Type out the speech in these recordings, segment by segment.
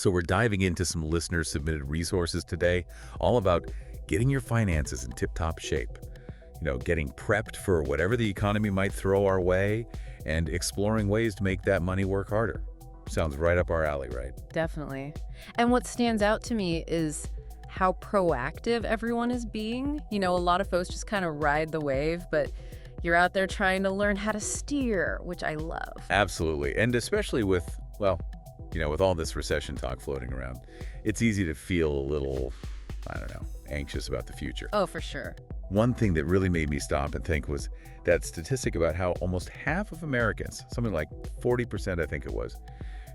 So we're diving into some listener-submitted resources today, all about getting your finances in tip-top shape. Getting prepped for whatever the economy might throw our way, and exploring ways to make that money work harder. Sounds right up our alley, right? Definitely. And what stands out to me is how proactive everyone is being. A lot of folks just kind of ride the wave, but you're out there trying to learn how to steer, which I love. Absolutely. And especially with all this recession talk floating around, it's easy to feel a little, anxious about the future. Oh, for sure. One thing that really made me stop and think was that statistic about how almost half of Americans, something like 40% I think it was,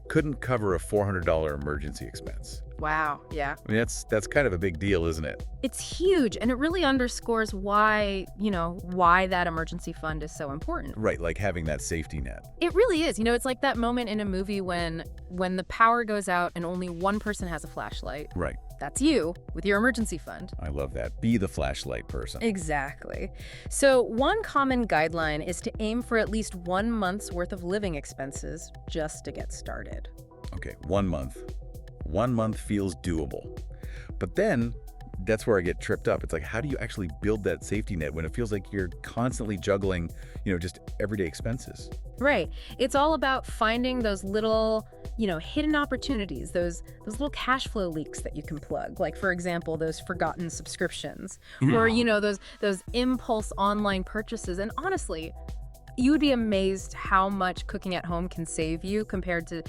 couldn't cover a $400 emergency expense. Wow, yeah. I mean, that's kind of a big deal, isn't it? It's huge, and it really underscores why that emergency fund is so important. Right, like having that safety net. It really is. It's like that moment in a movie when the power goes out and only one person has a flashlight. Right. That's you with your emergency fund. I love that. Be the flashlight person. Exactly. So one common guideline is to aim for at least 1 month's worth of living expenses just to get started. Okay, 1 month. 1 month feels doable. But then that's where I get tripped up. It's like, how do you actually build that safety net when it feels like you're constantly juggling, just everyday expenses? Right. It's all about finding those little, hidden opportunities, those little cash flow leaks that you can plug. Like, for example, those forgotten subscriptions or, those impulse online purchases. And honestly, you would be amazed how much cooking at home can save you compared to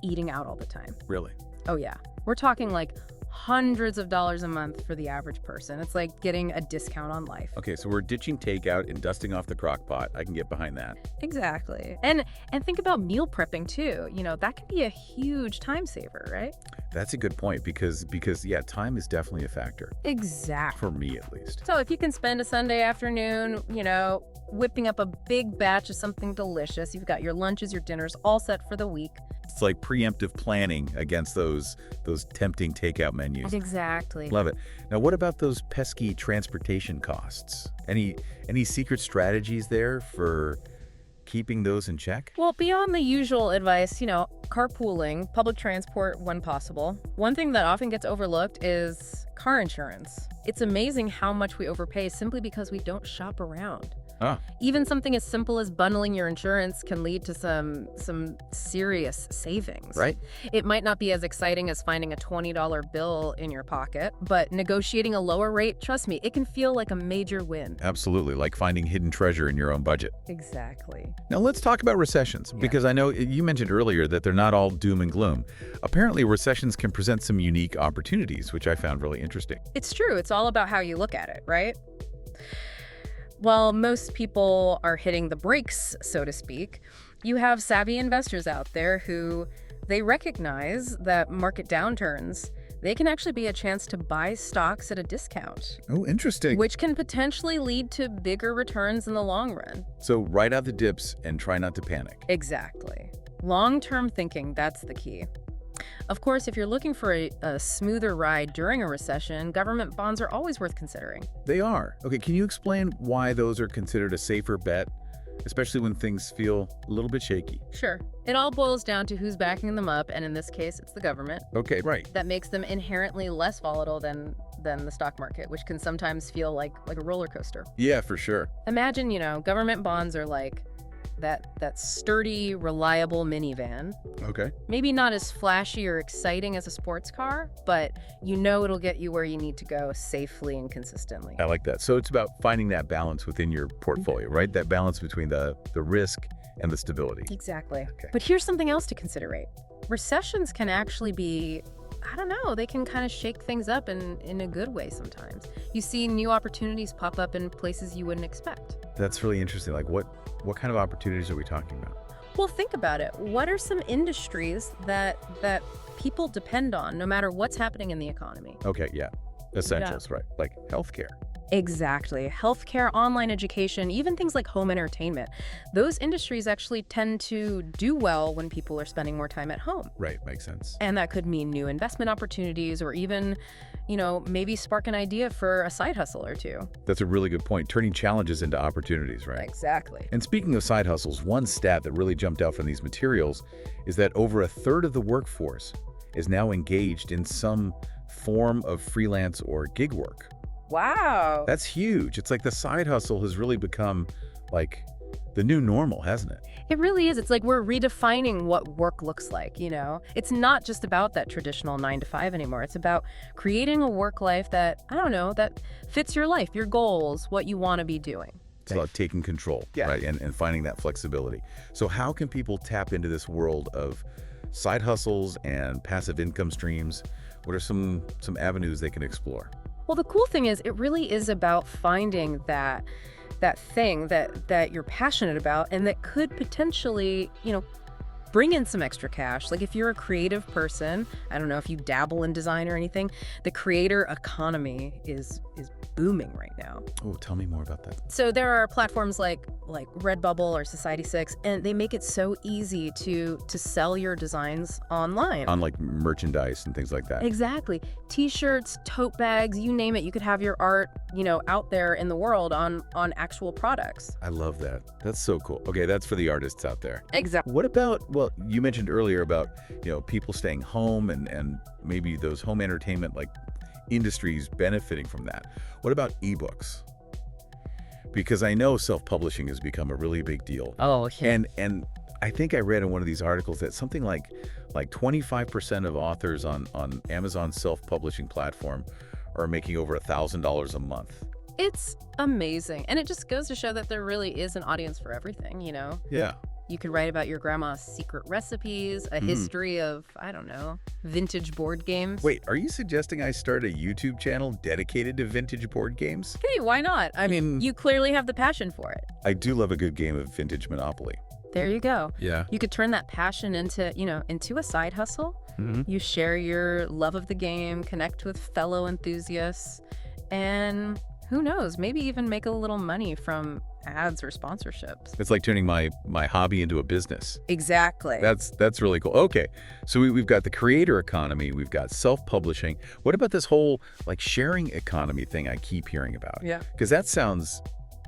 eating out all the time. Really? Oh, yeah. We're talking like hundreds of dollars a month for the average person. It's like getting a discount on life. Okay, so we're ditching takeout and dusting off the crock pot. I can get behind that. Exactly. And think about meal prepping too. That can be a huge time saver, right? That's a good point because yeah, time is definitely a factor. Exactly. For me, at least. So if you can spend a Sunday afternoon, whipping up a big batch of something delicious, you've got your lunches, your dinners all set for the week. It's like preemptive planning against those tempting takeout menus. Exactly. Love it. Now, what about those pesky transportation costs? Any secret strategies there for keeping those in check? Well, beyond the usual advice, carpooling, public transport when possible. One thing that often gets overlooked is car insurance. It's amazing how much we overpay simply because we don't shop around. Even something as simple as bundling your insurance can lead to some serious savings. Right. It might not be as exciting as finding a $20 bill in your pocket, but negotiating a lower rate, trust me, it can feel like a major win. Absolutely, like finding hidden treasure in your own budget. Exactly. Now let's talk about recessions, because I know you mentioned earlier that they're not all doom and gloom. Apparently, recessions can present some unique opportunities, which I found really interesting. It's true. It's all about how you look at it, right? While most people are hitting the brakes, so to speak, you have savvy investors out there who they recognize that market downturns, they can actually be a chance to buy stocks at a discount. Oh, interesting. Which can potentially lead to bigger returns in the long run. So ride out the dips and try not to panic. Exactly. Long-term thinking, that's the key. Of course, if you're looking for a smoother ride during a recession, government bonds are always worth considering. They are. Okay, can you explain why those are considered a safer bet, especially when things feel a little bit shaky? Sure. It all boils down to who's backing them up, and in this case, it's the government. Okay, right. That makes them inherently less volatile than the stock market, which can sometimes feel like a roller coaster. Yeah, for sure. Imagine, government bonds are like that sturdy, reliable minivan. Okay. Maybe not as flashy or exciting as a sports car, but it'll get you where you need to go safely and consistently. I like that. So it's about finding that balance within your portfolio, right? That balance between the risk and the stability. Exactly. Okay. But here's something else to consider. Recessions can actually be, they can kind of shake things up in a good way sometimes. You see new opportunities pop up in places you wouldn't expect. That's really interesting. Like what kind of opportunities are we talking about? Well, think about it. What are some industries that people depend on no matter what's happening in the economy? Okay, yeah. Essentials, right? Like healthcare. Exactly. Healthcare, online education, even things like home entertainment. Those industries actually tend to do well when people are spending more time at home. Right, makes sense. And that could mean new investment opportunities or even, maybe spark an idea for a side hustle or two. That's a really good point. Turning challenges into opportunities, right? Exactly. And speaking of side hustles, one stat that really jumped out from these materials is that over a third of the workforce is now engaged in some form of freelance or gig work. Wow. That's huge. It's like the side hustle has really become like the new normal, hasn't it? It really is. It's like we're redefining what work looks like, you know? It's not just about that traditional 9 to 5 anymore. It's about creating a work life that, I don't know, that fits your life, your goals, what you want to be doing. It's about taking control, right? And finding that flexibility. So how can people tap into this world of side hustles and passive income streams? What are some avenues they can explore? Well, the cool thing is it really is about finding that thing that you're passionate about and that could potentially, bring in some extra cash. Like if you're a creative person, I don't know if you dabble in design or anything, the creator economy is booming right now. Oh, tell me more about that. So there are platforms like Redbubble or Society6, and they make it so easy to sell your designs online. On like merchandise and things like that. Exactly. T-shirts, tote bags, you name it. You could have your art, out there in the world on actual products. I love that. That's so cool. Okay, that's for the artists out there. Exactly. What about, well, you mentioned earlier about, people staying home and maybe those home entertainment like industries benefiting from that. What about ebooks? Because I know self-publishing has become a really big deal. Oh, yeah. And I think I read in one of these articles that something like 25% of authors on Amazon's self-publishing platform are making over $1,000 a month. It's amazing. And it just goes to show that there really is an audience for everything, Yeah. You could write about your grandma's secret recipes, a history of, I don't know, vintage board games. Wait, are you suggesting I start a YouTube channel dedicated to vintage board games? Hey, why not? I mean, you clearly have the passion for it. I do love a good game of vintage Monopoly. There you go. Yeah. You could turn that passion into a side hustle. Mm-hmm. You share your love of the game, connect with fellow enthusiasts, and who knows, maybe even make a little money from ads or sponsorships. It's like turning my hobby into a business. Exactly. That's really cool. Okay, so we've got the creator economy, we've got self-publishing. What about this whole like sharing economy thing I keep hearing about? Yeah. Because that sounds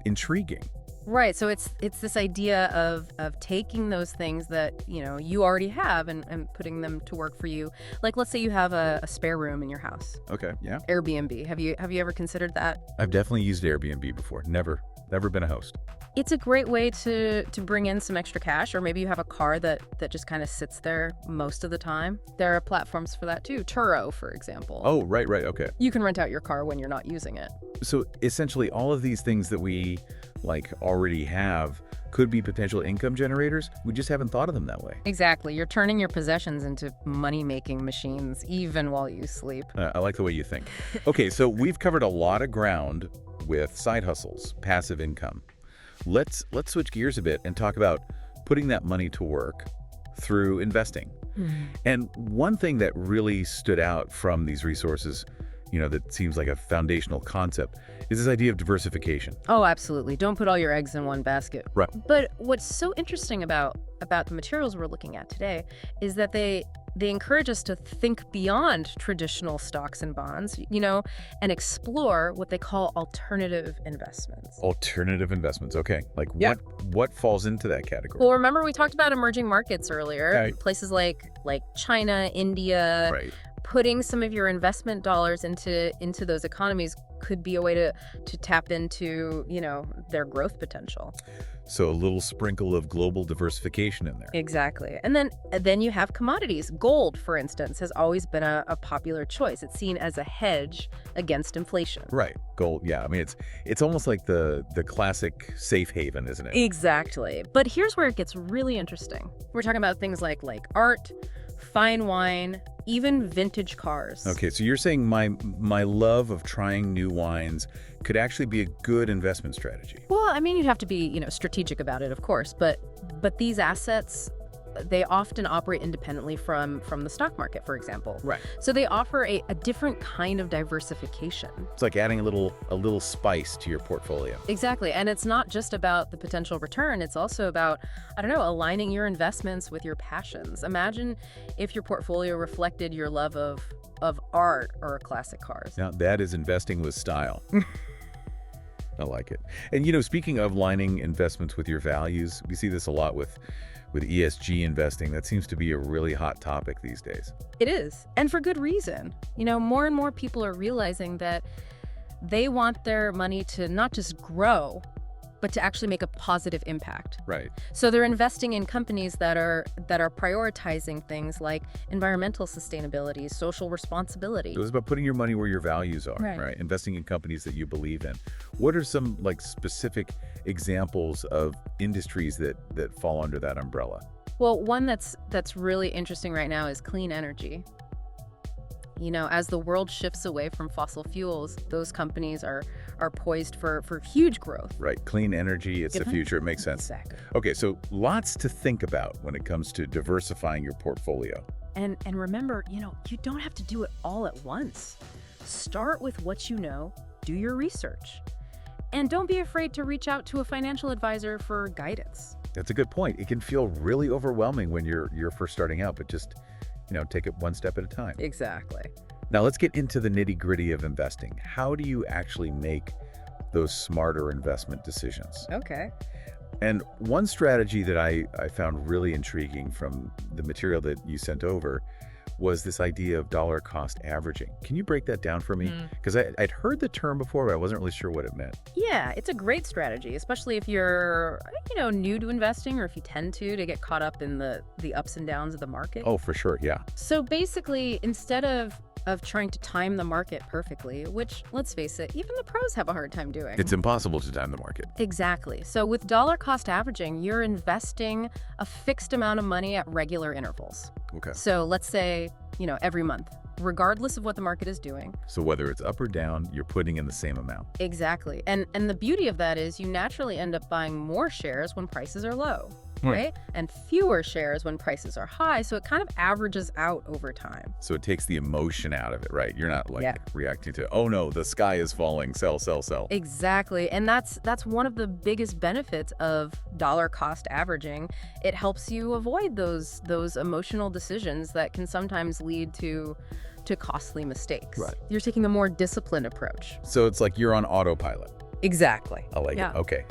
intriguing. Right. So it's this idea of taking those things that, you already have and putting them to work for you. Like, let's say you have a spare room in your house. Okay, yeah. Airbnb. Have you ever considered that? I've definitely used Airbnb before. Never been a host. It's a great way to bring in some extra cash, or maybe you have a car that just kind of sits there most of the time. There are platforms for that too. Turo, for example. Oh, right, okay. You can rent out your car when you're not using it. So essentially all of these things that we already have could be potential income generators. We just haven't thought of them that way. Exactly. You're turning your possessions into money-making machines even while you sleep. I like the way you think. Okay, so we've covered a lot of ground with side hustles, passive income. Let's switch gears a bit and talk about putting that money to work through investing. Mm-hmm. And one thing that really stood out from these resources, that seems like a foundational concept, is this idea of diversification. Oh, absolutely. Don't put all your eggs in one basket. Right. But what's so interesting about the materials we're looking at today is that they encourage us to think beyond traditional stocks and bonds, and explore what they call alternative investments. Alternative investments. Okay. Yeah. What falls into that category? Well, remember we talked about emerging markets earlier, Right. Places like China, India. Right. Putting some of your investment dollars into those economies could be a way to tap into, their growth potential. So a little sprinkle of global diversification in there. Exactly. And then you have commodities. Gold, for instance, has always been a popular choice. It's seen as a hedge against inflation. Right. Gold. Yeah. I mean, it's almost like the classic safe haven, isn't it? Exactly. But here's where it gets really interesting. We're talking about things like art, fine wine, even vintage cars. Okay, so you're saying my love of trying new wines could actually be a good investment strategy. Well, I mean, you'd have to be, strategic about it, of course, but these assets, they often operate independently from the stock market, for example. Right. So they offer a different kind of diversification. It's like adding a little spice to your portfolio. Exactly. And it's not just about the potential return. It's also about, aligning your investments with your passions. Imagine if your portfolio reflected your love of art or classic cars. Now, that is investing with style. I like it. And, speaking of aligning investments with your values, we see this a lot with with ESG investing, that seems to be a really hot topic these days. It is, and for good reason. More and more people are realizing that they want their money to not just grow, but to actually make a positive impact. Right. So they're investing in companies that are prioritizing things like environmental sustainability, social responsibility. It was about putting your money where your values are, Right. right? Investing in companies that you believe in. What are some specific examples of industries that fall under that umbrella? Well, one that's really interesting right now is clean energy. As the world shifts away from fossil fuels, those companies are poised for huge growth. Right. Clean energy, it's the future. It makes sense. Exactly. Okay, so lots to think about when it comes to diversifying your portfolio. And remember, you don't have to do it all at once. Start with what you know, do your research. And don't be afraid to reach out to a financial advisor for guidance. That's a good point. It can feel really overwhelming when you're first starting out, but just take it one step at a time. Exactly. Now let's get into the nitty-gritty of investing. How do you actually make those smarter investment decisions? Okay. And one strategy that I found really intriguing from the material that you sent over was this idea of dollar cost averaging. Can you break that down for me? Because I'd heard the term before, but I wasn't really sure what it meant. Yeah, it's a great strategy, especially if you're, new to investing, or if you tend to get caught up in the ups and downs of the market. Oh, for sure, yeah. So basically, instead of trying to time the market perfectly, which, let's face it, even the pros have a hard time doing. It's impossible to time the market. Exactly. So with dollar cost averaging, you're investing a fixed amount of money at regular intervals. Okay. So let's say, every month, regardless of what the market is doing. So whether it's up or down, you're putting in the same amount. Exactly. And the beauty of that is you naturally end up buying more shares when prices are low. Right? And fewer shares when prices are high, so it kind of averages out over time. So it takes the emotion out of it, right? You're not reacting to, oh no, the sky is falling, sell, sell, sell. Exactly. And that's one of the biggest benefits of dollar cost averaging. It helps you avoid those emotional decisions that can sometimes lead to costly mistakes. Right. You're taking a more disciplined approach. So it's like you're on autopilot. Exactly. I like it. Okay.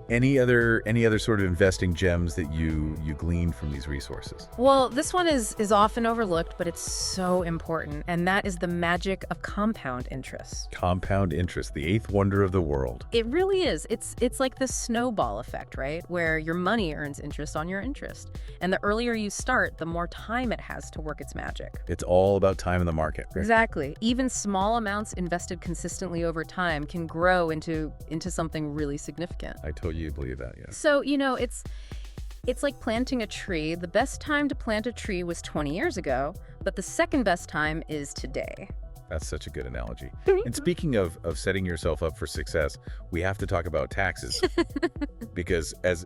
Any other sort of investing gems that you glean from these resources? Well, this one is often overlooked, but it's so important, and that is the magic of compound interest. Compound interest, the eighth wonder of the world. It really is. It's like the snowball effect, right? Where your money earns interest on your interest. And the earlier you start, the more time it has to work its magic. It's all about time in the market. Right? Exactly. Even small amounts invested consistently over time can grow into something really significant. I totally believe that, yes. So, it's like planting a tree. The best time to plant a tree was 20 years ago, but the second best time is today. That's such a good analogy. And speaking of setting yourself up for success, we have to talk about taxes. Because as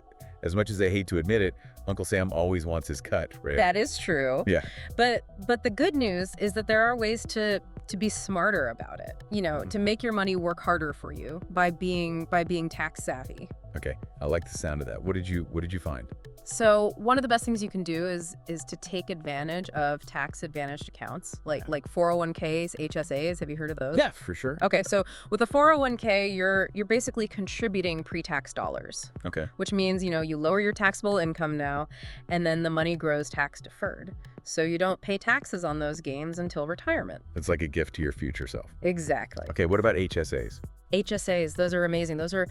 much as I hate to admit it, Uncle Sam always wants his cut, right? That is true. Yeah. But the good news is that there are ways to be smarter about it, to make your money work harder for you by being tax savvy. Okay, I like the sound of that. What did you find? So one of the best things you can do is to take advantage of tax advantaged accounts like 401ks, HSAs. Have you heard of those? Yeah, for sure. Okay, so with a 401k, you're basically contributing pre-tax dollars. Okay. Which means, you lower your taxable income now, and then the money grows tax deferred. So you don't pay taxes on those gains until retirement. It's like a gift to your future self. Exactly. Okay, what about HSAs? HSAs, those are amazing. Those are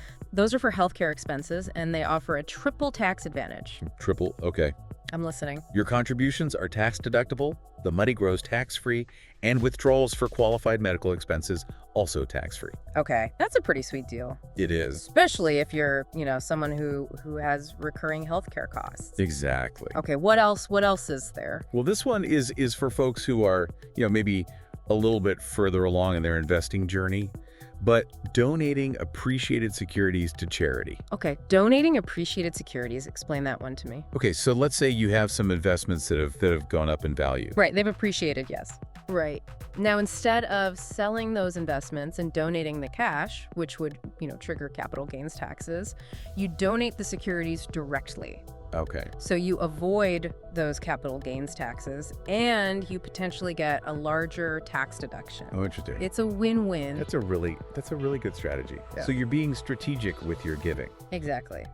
for healthcare expenses, and they offer a triple tax advantage. Triple, okay. I'm listening. Your contributions are tax deductible, the money grows tax-free, and withdrawals for qualified medical expenses also tax-free. Okay, that's a pretty sweet deal. It is. Especially if you're, someone who has recurring healthcare costs. Exactly. Okay, what else is there? Well, this one is for folks who are, maybe a little bit further along in their investing journey, but donating appreciated securities to charity. Okay, donating appreciated securities. Explain that one to me. Okay, so let's say you have some investments that have gone up in value. Right, they've appreciated, yes. Right. Now, instead of selling those investments and donating the cash, which would, trigger capital gains taxes, you donate the securities directly. Okay. So you avoid those capital gains taxes, and you potentially get a larger tax deduction. Oh, interesting. It's a win-win. That's a really good strategy. Yeah. So you're being strategic with your giving. Exactly.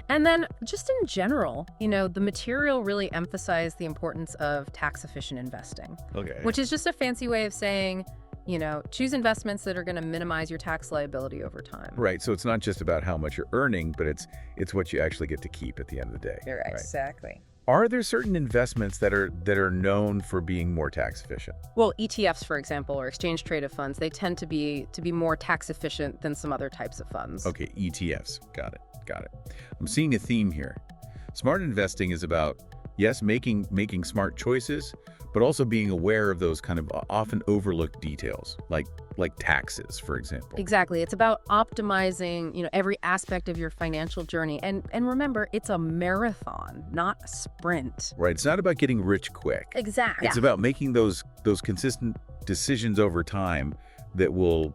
And then just in general, the material really emphasized the importance of tax-efficient investing, Okay. which is just a fancy way of saying, choose investments that are going to minimize your tax liability over time. Right. So it's not just about how much you're earning, but it's what you actually get to keep at the end of the day. You're right. Right. Exactly. Are there certain investments that are known for being more tax efficient? Well, ETFs, for example, or exchange traded funds, they tend to be more tax efficient than some other types of funds. Okay, ETFs. Got it. I'm seeing a theme here. Smart investing is about, yes, making smart choices, but also being aware of those kind of often overlooked details, like taxes, for example. Exactly. It's about optimizing, every aspect of your financial journey. And remember, it's a marathon, not a sprint. Right. It's not about getting rich quick. Exactly. It's about making those consistent decisions over time that will,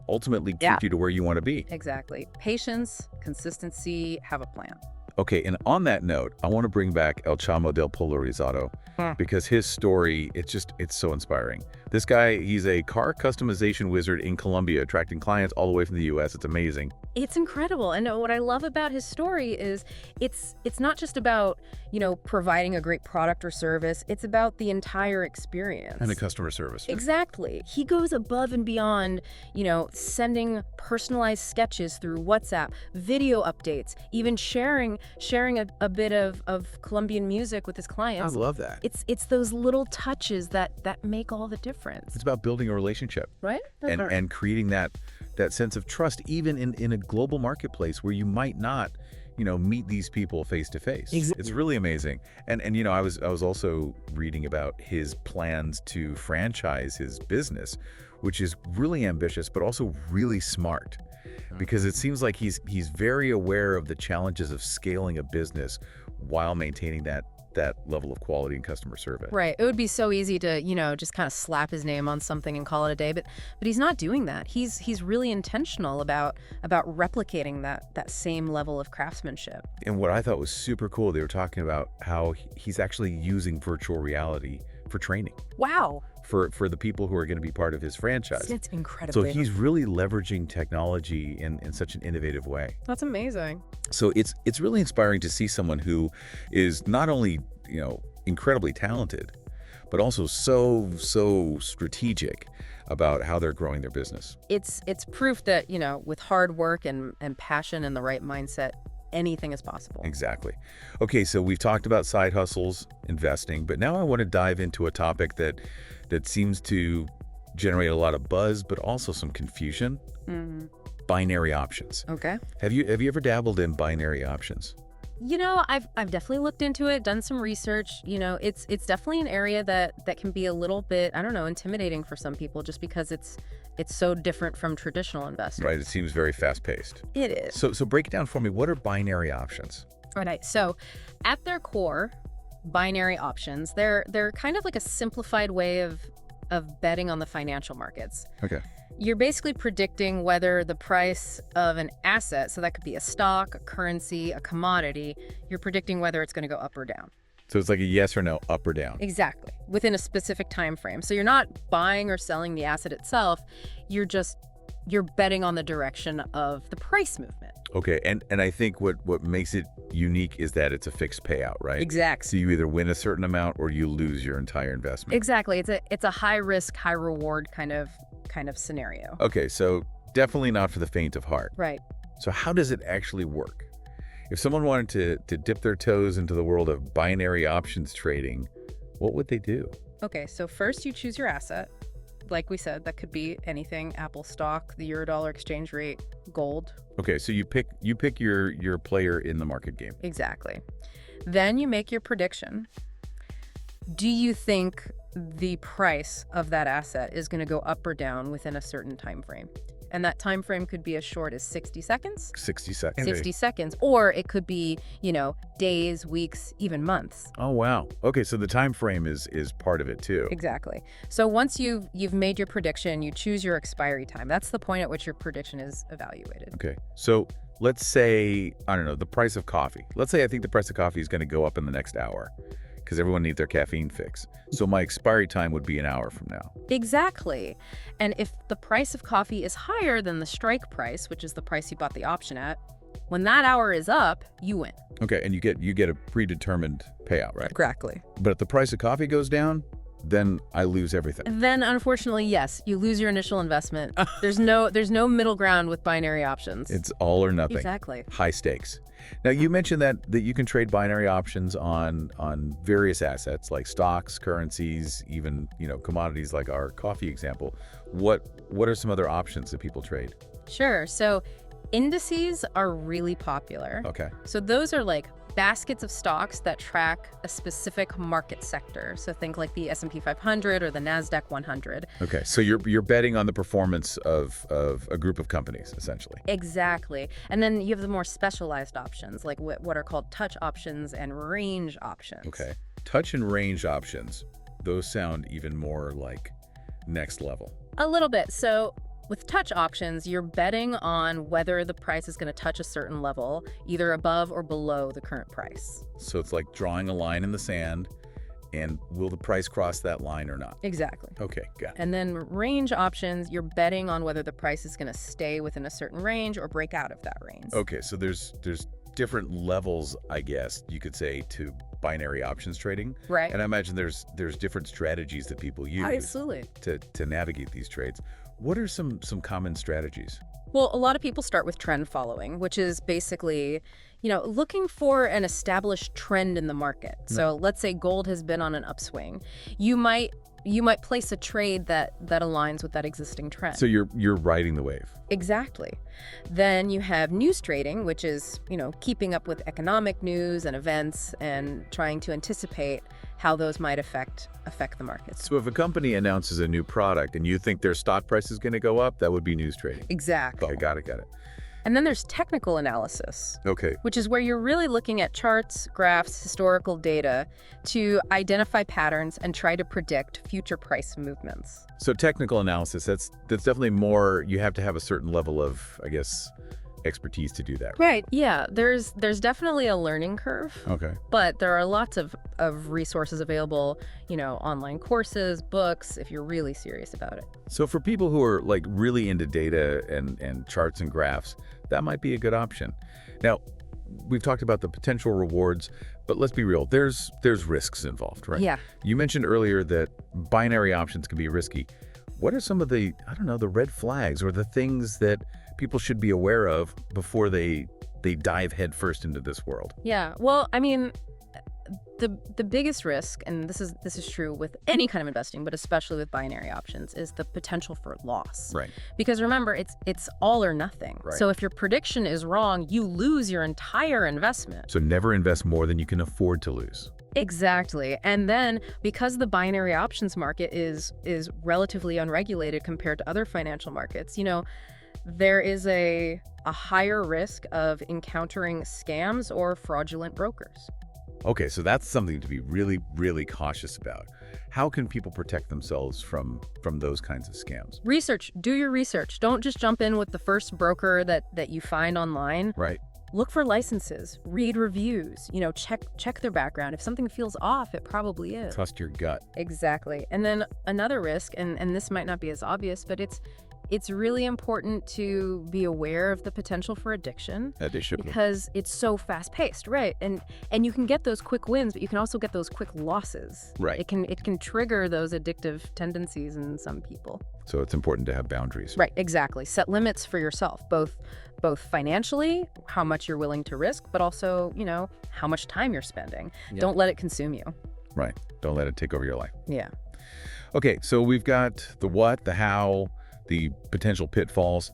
ultimately get you to where you want to be. Exactly. Patience, consistency, have a plan. Okay, and on that note, I want to bring back El Chamo del Polarizado because his story, it's so inspiring. This guy, he's a car customization wizard in Colombia, attracting clients all the way from the US. It's amazing. It's incredible. And what I love about his story is it's not just about, providing a great product or service. It's about the entire experience. And the customer service. Exactly. He goes above and beyond, sending personalized sketches through WhatsApp, video updates, even sharing a bit of Colombian music with his clients. I love that. It's those little touches that make all the difference. It's about building a relationship. Right? And creating that sense of trust, even in a global marketplace where you might not, meet these people face to face. Exactly. It's really amazing. And I was also reading about his plans to franchise his business, which is really ambitious, but also really smart. Because it seems like he's very aware of the challenges of scaling a business while maintaining that level of quality and customer service. Right. It would be so easy to, just kind of slap his name on something and call it a day, but he's not doing that. He's really intentional about replicating that same level of craftsmanship. And what I thought was super cool, they were talking about how he's actually using virtual reality for training. Wow. For the people who are going to be part of his franchise. It's incredible. So he's really leveraging technology in such an innovative way. That's amazing. So it's really inspiring to see someone who is not only, incredibly talented, but also so strategic about how they're growing their business. It's proof that, with hard work and passion and the right mindset, anything is possible. Exactly. Okay, so we've talked about side hustles, investing, but now I want to dive into a topic that seems to generate a lot of buzz, but also some confusion. Mm-hmm. Binary options. Okay. Have you ever dabbled in binary options? I've definitely looked into it, done some research. It's definitely an area that can be a little bit, I don't know, intimidating for some people just because it's so different from traditional investing. Right. It seems very fast-paced. It is. So break it down for me. What are binary options? All right. So at their core, binary options, they're kind of like a simplified way of betting on the financial markets. Okay. You're basically predicting whether the price of an asset, so that could be a stock, a currency, a commodity, you're predicting whether it's going to go up or down. So it's like a yes or no, up or down. Exactly. Within a specific time frame. So you're not buying or selling the asset itself. You're betting on the direction of the price movement. Okay. And I think what makes it unique is that it's a fixed payout, right? Exactly. So you either win a certain amount or you lose your entire investment. Exactly. It's a high risk, high reward kind of scenario. Okay. So definitely not for the faint of heart. Right. So how does it actually work? If someone wanted to dip their toes into the world of binary options trading, what would they do? Okay, so first you choose your asset. Like we said, that could be anything: Apple stock, the euro-dollar exchange rate, gold. Okay, so you pick your player in the market game. Exactly. Then you make your prediction. Do you think the price of that asset is going to go up or down within a certain time frame? And that time frame could be as short as 60 seconds. 60 seconds. 60 seconds. Or it could be, days, weeks, even months. Oh, wow. Okay, so the time frame is part of it too. Exactly. So once you've made your prediction, you choose your expiry time. That's the point at which your prediction is evaluated. Okay. So let's say, I don't know, the price of coffee. Let's say I think the price of coffee is going to go up in the next hour because everyone needs their caffeine fix. So my expiry time would be an hour from now. Exactly. And if the price of coffee is higher than the strike price, which is the price you bought the option at, When that hour is up, you win. Okay, and you get a predetermined payout, right? Exactly. But if the price of coffee goes down, then I lose everything. Then, unfortunately, yes, you lose your initial investment. There's no middle ground with binary options. It's all or nothing. Exactly. High stakes. Now, you mentioned that you can trade binary options on various assets like stocks, currencies, even, commodities like our coffee example. What are some other options that people trade? Sure. So indices are really popular. Okay. So those are like baskets of stocks that track a specific market sector. So think like the S&P 500 or the NASDAQ 100. Okay, so you're betting on the performance of a group of companies, essentially. Exactly. And then you have the more specialized options, like what are called touch options and range options. Okay. Touch and range options, those sound even more like next level. A little bit. So with touch options, you're betting on whether the price is going to touch a certain level, either above or below the current price. So it's like drawing a line in the sand, and will the price cross that line or not? Exactly. Okay, got it. And then range options, you're betting on whether the price is going to stay within a certain range or break out of that range. Okay, so there's different levels, I guess you could say, to binary options trading. Right. And I imagine there's different strategies that people use Absolutely. to navigate these trades. What are some common strategies? Well, a lot of people start with trend following, which is basically, looking for an established trend in the market. So let's say gold has been on an upswing. You might place a trade that aligns with that existing trend. So you're riding the wave. Exactly. Then you have news trading, which is, keeping up with economic news and events and trying to anticipate how those might affect the markets. So if a company announces a new product and you think their stock price is going to go up, that would be news trading. Exactly. Okay, got it. And then there's technical analysis. Okay. Which is where you're really looking at charts, graphs, historical data to identify patterns and try to predict future price movements. So technical analysis, that's definitely more, you have to have a certain level of, I guess, expertise to do that. Right. Yeah, there's definitely a learning curve. Okay. But there are lots of resources available, online courses, books, if you're really serious about it. So for people who are like really into data and charts and graphs, that might be a good option. Now, we've talked about the potential rewards, but let's be real, there's risks involved, right? Yeah. You mentioned earlier that binary options can be risky. What are some of the, the red flags or the things that people should be aware of before they dive headfirst into this world? Yeah. Well, I mean, the biggest risk, and this is true with any kind of investing, but especially with binary options, is the potential for loss. Right. Because remember, it's all or nothing. Right. So if your prediction is wrong, you lose your entire investment. So never invest more than you can afford to lose. Exactly. And then because the binary options market is relatively unregulated compared to other financial markets, there is a higher risk of encountering scams or fraudulent brokers. Okay, so that's something to be really, really cautious about. How can people protect themselves from those kinds of scams? Do your research. Don't just jump in with the first broker that you find online. Right. Look for licenses, read reviews, check their background. If something feels off, it probably is. Trust your gut. Exactly. And then another risk, and this might not be as obvious, but it's really important to be aware of the potential for addiction because it's so fast-paced, right? And you can get those quick wins, but you can also get those quick losses. Right. It can trigger those addictive tendencies in some people. So it's important to have boundaries. Right, exactly. Set limits for yourself, both financially, how much you're willing to risk, but also, how much time you're spending. Yeah. Don't let it consume you. Right. Don't let it take over your life. Yeah. Okay, so we've got the what, the how, the potential pitfalls.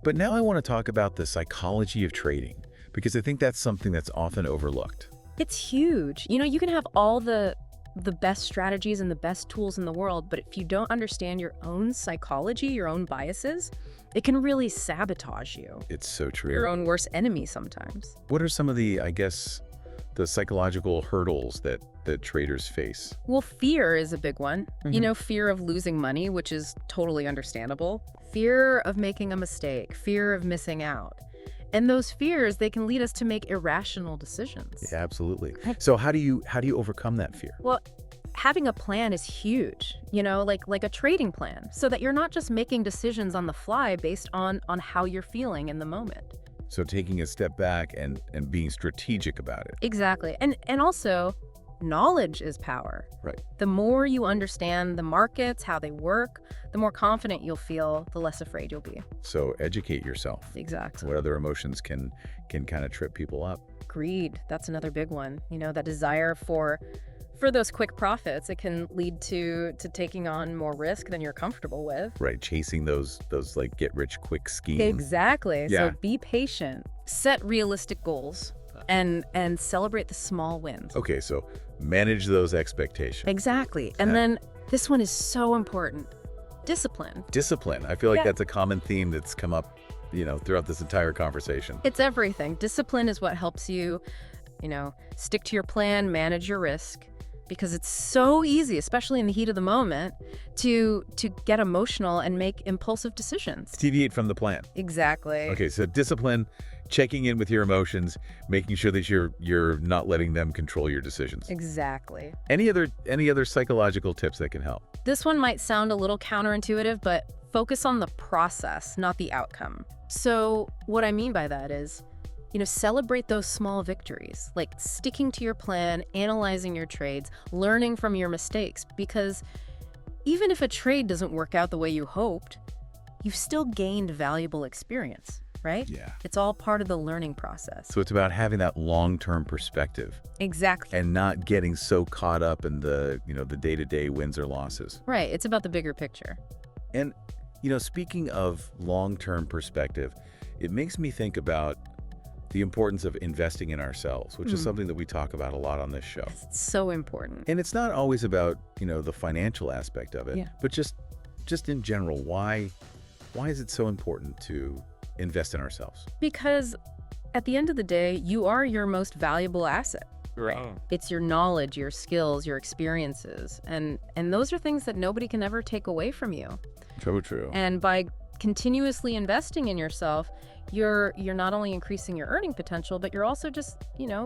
But now I want to talk about the psychology of trading, because I think that's something that's often overlooked. It's huge. You can have all the best strategies and the best tools in the world, but if you don't understand your own psychology, your own biases, it can really sabotage you. It's so true. Your own worst enemy sometimes. What are some of the, I guess, the psychological hurdles that traders face? Well, fear is a big one. Mm-hmm. Fear of losing money, which is totally understandable. Fear of making a mistake, fear of missing out. And those fears, they can lead us to make irrational decisions. Yeah, absolutely. So how do you overcome that fear? Well, having a plan is huge, like a trading plan, so that you're not just making decisions on the fly based on how you're feeling in the moment. So taking a step back and being strategic about it. Exactly. And also, knowledge is power. Right. The more you understand the markets, how they work, the more confident you'll feel, the less afraid you'll be. So educate yourself. Exactly. What other emotions can kind of trip people up? Greed, that's another big one. That desire for those quick profits, it can lead to taking on more risk than you're comfortable with. Right, chasing those like get rich quick schemes. Exactly. Yeah. So be patient, set realistic goals, and celebrate the small wins. Okay, so manage those expectations. Exactly. And then this one is so important. Discipline. Discipline. I feel like Yeah. that's a common theme that's come up, throughout this entire conversation. It's everything. Discipline is what helps you, stick to your plan, manage your risk, because it's so easy, especially in the heat of the moment, to get emotional and make impulsive decisions. Deviate from the plan. Exactly. Okay, so discipline, checking in with your emotions, making sure that you're not letting them control your decisions. Exactly. Any other psychological tips that can help? This one might sound a little counterintuitive, but focus on the process, not the outcome. So what I mean by that is, celebrate those small victories, like sticking to your plan, analyzing your trades, learning from your mistakes, because even if a trade doesn't work out the way you hoped, you've still gained valuable experience, right? Yeah. It's all part of the learning process. So it's about having that long-term perspective Exactly. and not getting so caught up in the day-to-day wins or losses. Right. It's about the bigger picture. And, speaking of long-term perspective, it makes me think about the importance of investing in ourselves, which is something that we talk about a lot on this show. It's so important. And it's not always about, the financial aspect of it, Yeah. but just in general, why is it so important to invest in ourselves? Because at the end of the day, you are your most valuable asset. Right. It's your knowledge, your skills, your experiences. And those are things that nobody can ever take away from you. True. And by continuously investing in yourself, you're not only increasing your earning potential, but you're also just,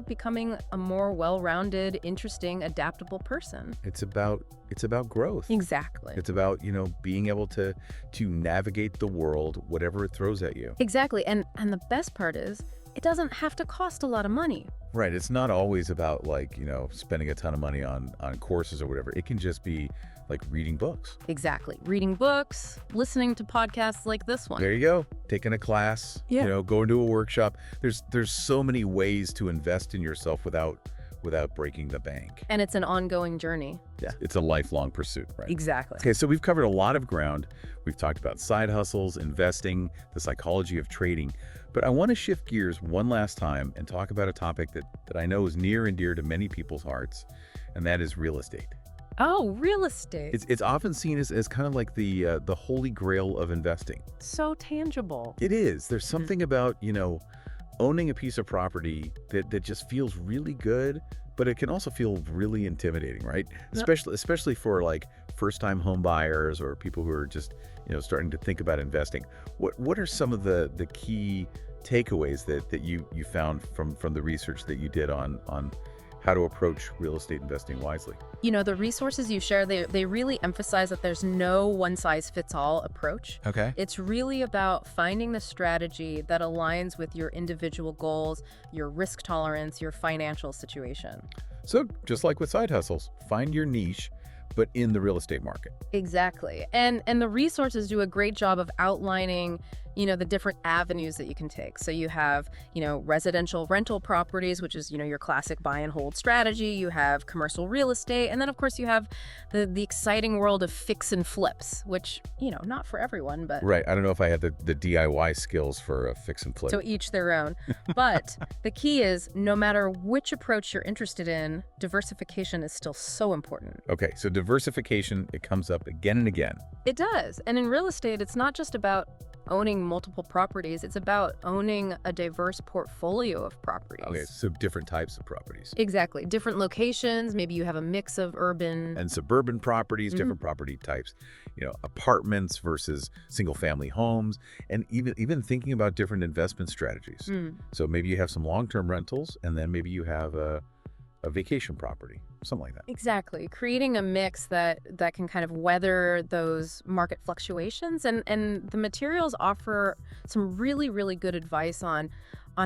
becoming a more well-rounded, interesting, adaptable person. It's about growth. Exactly. It's about, being able to navigate the world, whatever it throws at you. Exactly. And the best part is, it doesn't have to cost a lot of money. Right. It's not always about spending a ton of money on courses or whatever. It can just be like reading books. Exactly. Reading books, listening to podcasts like this one. There you go. Taking a class, going to a workshop. There's so many ways to invest in yourself without breaking the bank. And it's an ongoing journey. Yeah. It's a lifelong pursuit, right? Exactly. Okay, so we've covered a lot of ground. We've talked about side hustles, investing, the psychology of trading. But I want to shift gears one last time and talk about a topic that I know is near and dear to many people's hearts, and that is real estate. Oh, real estate. It's often seen as kind of like the holy grail of investing. So tangible. It is. There's something about, owning a piece of property that just feels really good, but it can also feel really intimidating, right? Especially for like first-time home buyers or people who are just, starting to think about investing. What are some of the key takeaways that you found from the research that you did on how to approach real estate investing wisely? The resources you share, they really emphasize that there's no one-size-fits-all approach. Okay. It's really about finding the strategy that aligns with your individual goals, your risk tolerance, your financial situation. So just like with side hustles, find your niche, but in the real estate market. Exactly. And the resources do a great job of outlining, the different avenues that you can take. So you have, residential rental properties, which is, your classic buy and hold strategy. You have commercial real estate. And then, of course, you have the exciting world of fix and flips, which, not for everyone, but... Right. I don't know if I had the DIY skills for a fix and flip. To each their own. But the key is, no matter which approach you're interested in, diversification is still so important. Okay. So diversification, it comes up again and again. It does. And in real estate, it's not just about owning multiple properties. It's about owning a diverse portfolio of properties. Okay, so different types of properties. Exactly. Different locations. Maybe you have a mix of urban and suburban properties, different property types, apartments versus single family homes, and even thinking about different investment strategies. So maybe you have some long-term rentals, and then maybe you have a vacation property, something like that. Exactly. Creating a mix that can kind of weather those market fluctuations, and the materials offer some really, really good advice on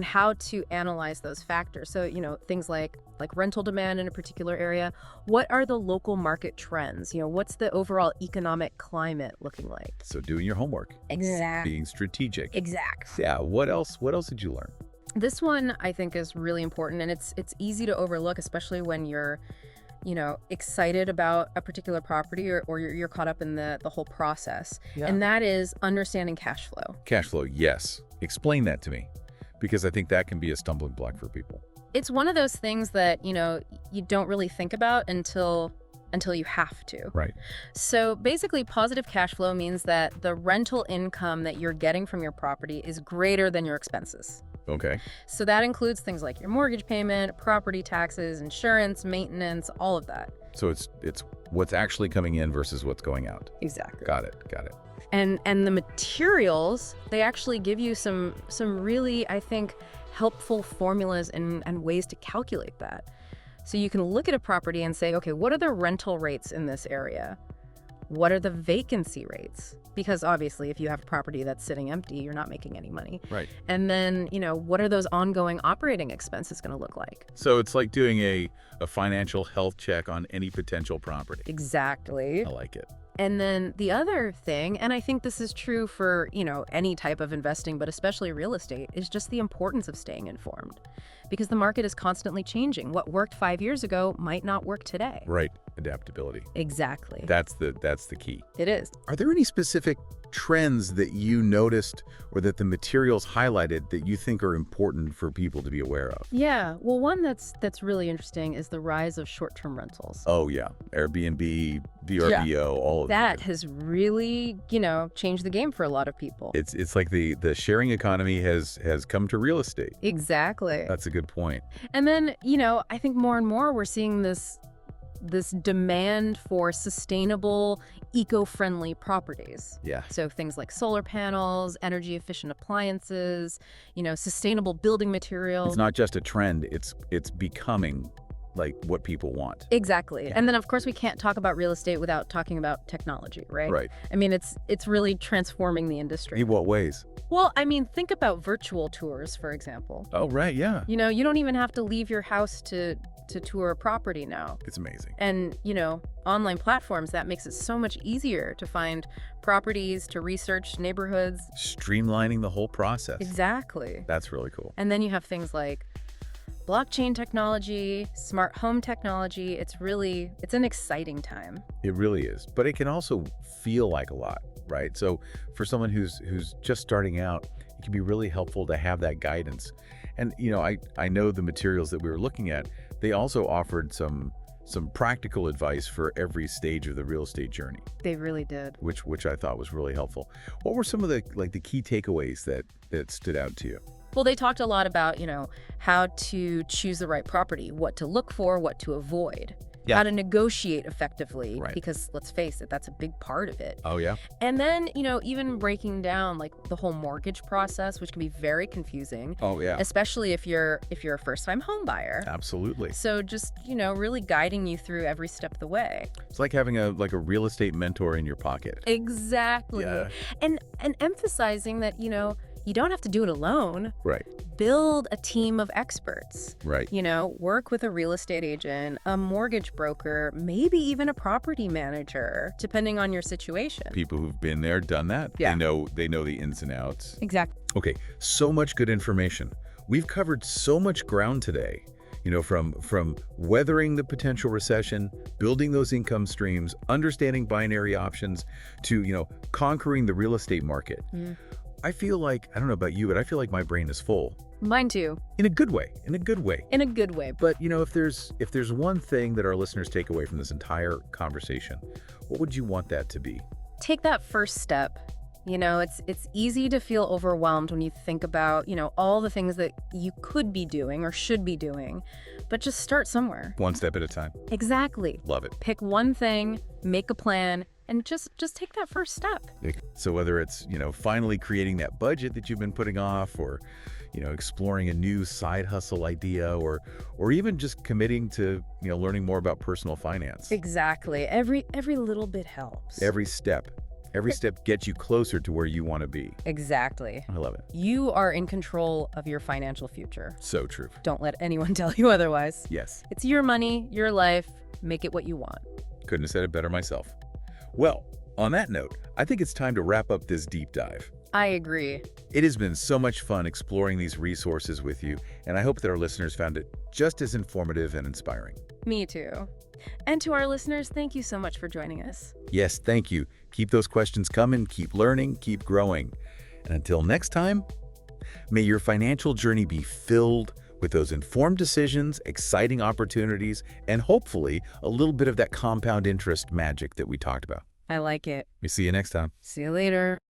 how to analyze those factors. So, things like rental demand in a particular area. What are the local market trends? What's the overall economic climate looking like? So doing your homework. Exactly. Being strategic. Exactly. Yeah, what else did you learn? This one I think is really important, and it's easy to overlook, especially when you're excited about a particular property or you're caught up in the whole process. Yeah. And that is understanding cash flow. Cash flow, yes. Explain that to me, because I think that can be a stumbling block for people. It's one of those things that, you don't really think about until you have to. Right. So basically, positive cash flow means that the rental income that you're getting from your property is greater than your expenses. Okay. So that includes things like your mortgage payment, property taxes, insurance, maintenance, all of that. So it's what's actually coming in versus what's going out. Exactly. Got it. And the materials, they actually give you some really, I think, helpful formulas and ways to calculate that. So you can look at a property and say, okay, what are the rental rates in this area? What are the vacancy rates? Because obviously, if you have a property that's sitting empty, you're not making any money. Right. And then, what are those ongoing operating expenses going to look like? So it's like doing a financial health check on any potential property. Exactly. I like it. And then the other thing, and I think this is true for, any type of investing, but especially real estate, is just the importance of staying informed. Because the market is constantly changing. What worked 5 years ago might not work today. Right. Adaptability. Exactly. That's the key. It is. Are there any specific trends that you noticed or that the materials highlighted that you think are important for people to be aware of? Yeah. Well, one that's really interesting is the rise of short-term rentals. Oh, yeah. Airbnb, VRBO, all of that has really, changed the game for a lot of people. It's like the sharing economy has come to real estate. Exactly. That's a good point. And then, I think more and more we're seeing this demand for sustainable, eco-friendly properties. Yeah. So things like solar panels, energy-efficient appliances, sustainable building materials. It's not just a trend, it's becoming like what people want. Exactly. Yeah. And then, of course, we can't talk about real estate without talking about technology, right? Right. I mean, it's really transforming the industry. In what ways? Well, I mean, think about virtual tours, for example. Oh, right, yeah. You don't even have to leave your house to tour a property now. It's amazing. And, online platforms, that makes it so much easier to find properties, to research neighborhoods. Streamlining the whole process. Exactly. That's really cool. And then you have things like blockchain technology, smart home technology. It's an exciting time. It really is. But it can also feel like a lot, right? So for someone who's just starting out, it can be really helpful to have that guidance. And, I know the materials that we were looking at, they also offered some practical advice for every stage of the real estate journey. They really did. Which I thought was really helpful. What were some of the key takeaways that stood out to you? Well, they talked a lot about, how to choose the right property, what to look for, what to avoid. Yeah. How to negotiate effectively, right. Because let's face it, that's a big part of it. Oh, yeah. And then, even breaking down like the whole mortgage process, which can be very confusing. Oh, yeah. Especially if you're a first-time home buyer. Absolutely. So just, really guiding you through every step of the way. It's like having a real estate mentor in your pocket. Exactly. Yeah. And emphasizing that, you don't have to do it alone. Right. Build a team of experts. Right. Work with a real estate agent, a mortgage broker, maybe even a property manager, depending on your situation. People who've been there, done that. Yeah. They know the ins and outs. Exactly. Okay, so much good information. We've covered so much ground today. From weathering the potential recession, building those income streams, understanding binary options, to, conquering the real estate market. Mm. I feel like, I don't know about you, but I feel like my brain is full. Mine too. In a good way. In a good way. But, if there's one thing that our listeners take away from this entire conversation, what would you want that to be? Take that first step. It's easy to feel overwhelmed when you think about, all the things that you could be doing or should be doing, but just start somewhere. One step at a time. Exactly. Love it. Pick one thing, make a plan, And just take that first step. So whether it's, finally creating that budget that you've been putting off, or, exploring a new side hustle idea, or even just committing to, learning more about personal finance. Exactly. Every little bit helps. Every step gets you closer to where you want to be. Exactly. I love it. You are in control of your financial future. So true. Don't let anyone tell you otherwise. Yes. It's your money, your life. Make it what you want. Couldn't have said it better myself. Well, on that note, I think it's time to wrap up this deep dive. I agree. It has been so much fun exploring these resources with you, and I hope that our listeners found it just as informative and inspiring. Me too. And to our listeners, thank you so much for joining us. Yes, thank you. Keep those questions coming, keep learning, keep growing. And until next time, may your financial journey be filled with those informed decisions, exciting opportunities, and hopefully a little bit of that compound interest magic that we talked about. I like it. We see you next time. See you later.